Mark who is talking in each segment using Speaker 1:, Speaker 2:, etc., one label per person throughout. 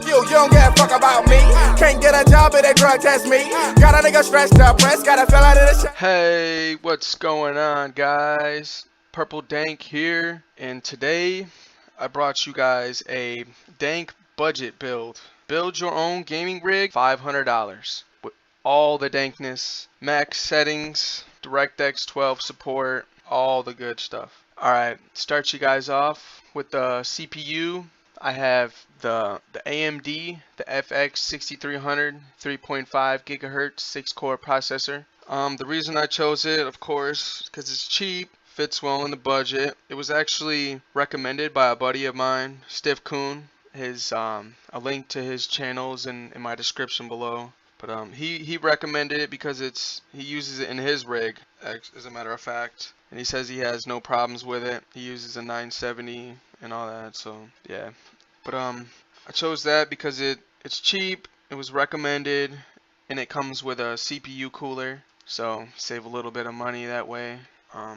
Speaker 1: You don't give a fuck about me. Can't get a job, but they drug test me. Got a nigga stretched up, press, got a fell out of the shit.
Speaker 2: Hey, what's going on, guys? Purple Dank here, and today I brought you guys a dank budget build. Build your own gaming rig, $500 with all the dankness, max settings, DirectX 12 support, all the good stuff. Alright, start you guys off with the CPU. I have the AMD, the FX 6300 3.5 gigahertz 6-core processor. The reason I chose it, of course, because it's cheap, fits well in the budget. It was actually recommended by a buddy of mine, Steve Kuhn. A link to his channels in my description below. But he recommended it because he uses it in his rig, as a matter of fact, and he says he has no problems with it. He uses a 970 and all that, so yeah. But I chose that because it's cheap, it was recommended, and it comes with a CPU cooler, so save a little bit of money that way. I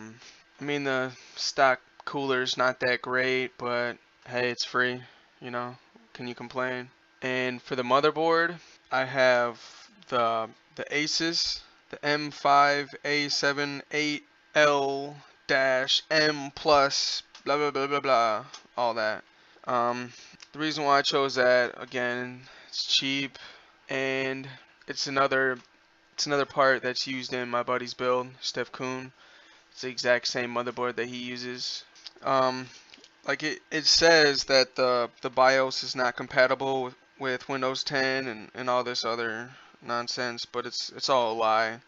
Speaker 2: mean, the stock cooler's not that great, but hey, it's free, you know, can you complain? And for the motherboard, I have the Asus, the M5A78L-M plus blah blah blah blah blah, all that. The reason why I chose that, again, it's cheap, and it's another part that's used in my buddy's build, Steve Kuhn. It's the exact same motherboard that he uses. Like it says that the BIOS is not compatible with Windows 10 and all this other nonsense, but it's all a lie.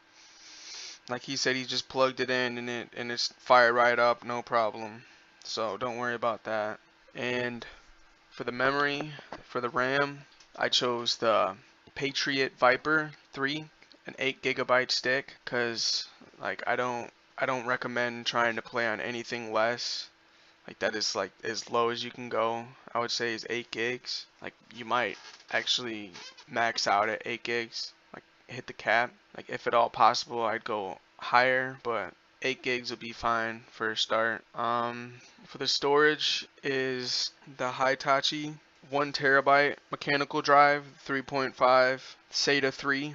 Speaker 2: Like he said, he just plugged it in and it's fired right up, no problem. So don't worry about that. And for the memory, for the RAM, I chose the Patriot Viper 3, an 8GB stick, cause like I don't recommend trying to play on anything less. Like that is like as low as you can go. I would say is 8 gigs. Like you might actually max out at 8 gigs, like hit the cap. Like if at all possible, I'd go higher, but 8 gigs will be fine for a start. For the storage is the Hitachi 1 terabyte mechanical drive, 3.5 SATA 3.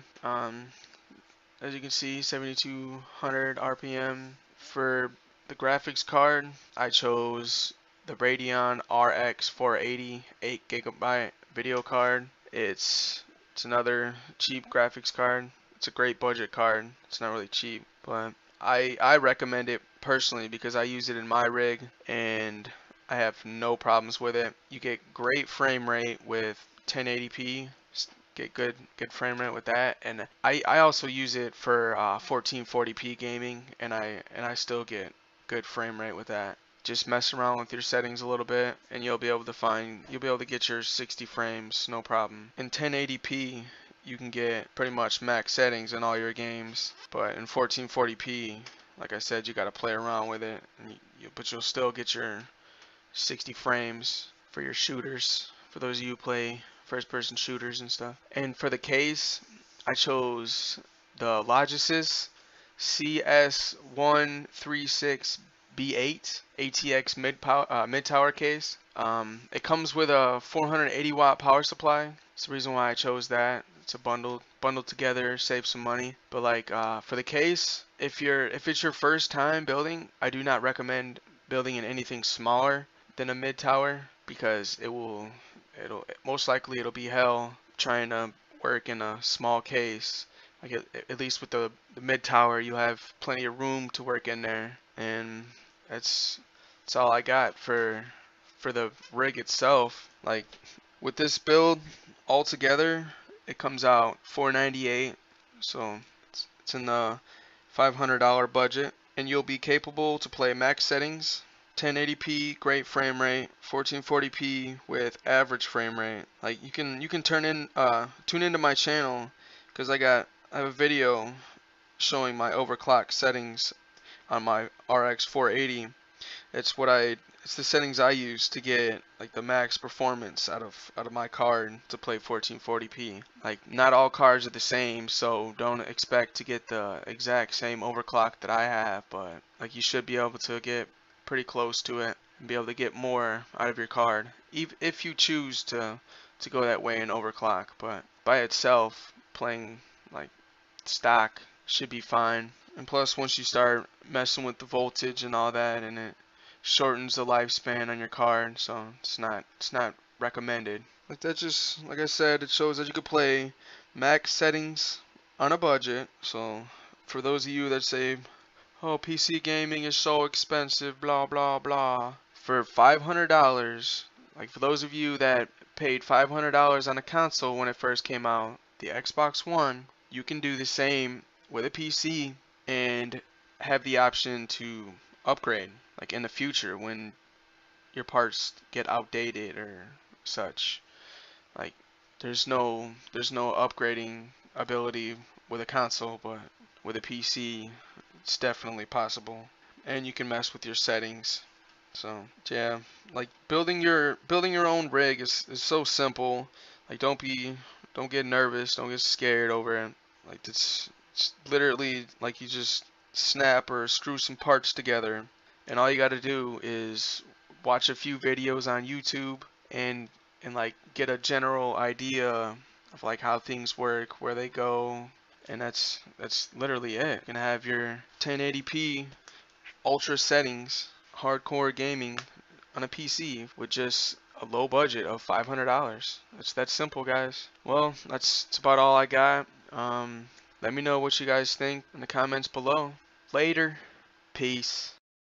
Speaker 2: As you can see, 7200 RPM. For the graphics card, I chose the Radeon RX 480 8GB video card. It's another cheap graphics card. It's a great budget card. It's not really cheap, but I recommend it personally because I use it in my rig and I have no problems with it. You get great frame rate with 1080p. Get good frame rate with that, and I also use it for 1440p gaming, and I still get good frame rate with that. Just mess around with your settings a little bit and you'll be able to get your 60 frames, no problem. In 1080p you can get pretty much max settings in all your games, but in 1440p, like I said, you got to play around with it, and but you'll still get your 60 frames for your shooters, for those of you who play first person shooters and stuff. And for the case, I chose the Logitech CS136B8 ATX mid-tower case. It comes with a 480 watt power supply. That's the reason why I chose that. It's a bundled together, save some money. But like for the case, if it's your first time building, I do not recommend building in anything smaller than a mid-tower because it'll most likely be hell trying to work in a small case. Like at least with the mid-tower, you have plenty of room to work in there, and that's all I got for the rig itself. Like with this build altogether, it comes out $498, so it's in the $500 budget, and you'll be capable to play max settings, 1080p, great frame rate, 1440p with average frame rate. Like you can tune into my channel because I have a video showing my overclock settings on my RX 480. It's the settings I use to get like the max performance out of my card to play 1440p. Like not all cards are the same, so don't expect to get the exact same overclock that I have, but like you should be able to get pretty close to it and be able to get more out of your card if you choose to to go that way and overclock, but by itself, playing like stock should be fine. And plus, once you start messing with the voltage and all that, and it shortens the lifespan on your card, so it's not recommended. Like that, just like I said, it shows that you could play max settings on a budget. So for those of you that say, "Oh, PC gaming is so expensive," blah blah blah, for $500, like for those of you that paid $500 on a console when it first came out, the Xbox One, you can do the same with a PC and have the option to upgrade, like in the future when your parts get outdated or such. Like there's no upgrading ability with a console, but with a PC it's definitely possible. And you can mess with your settings. So yeah, like building your own rig is so simple. Like don't get nervous, don't get scared over it. Like it's literally like you just snap or screw some parts together, and all you got to do is watch a few videos on YouTube and like get a general idea of like how things work, where they go, and that's literally it. You're gonna have your 1080p ultra settings, hardcore gaming on a PC with just a low budget of $500. It's that simple, guys. Well, that's about all I got. Let me know what you guys think in the comments below. Later. Peace.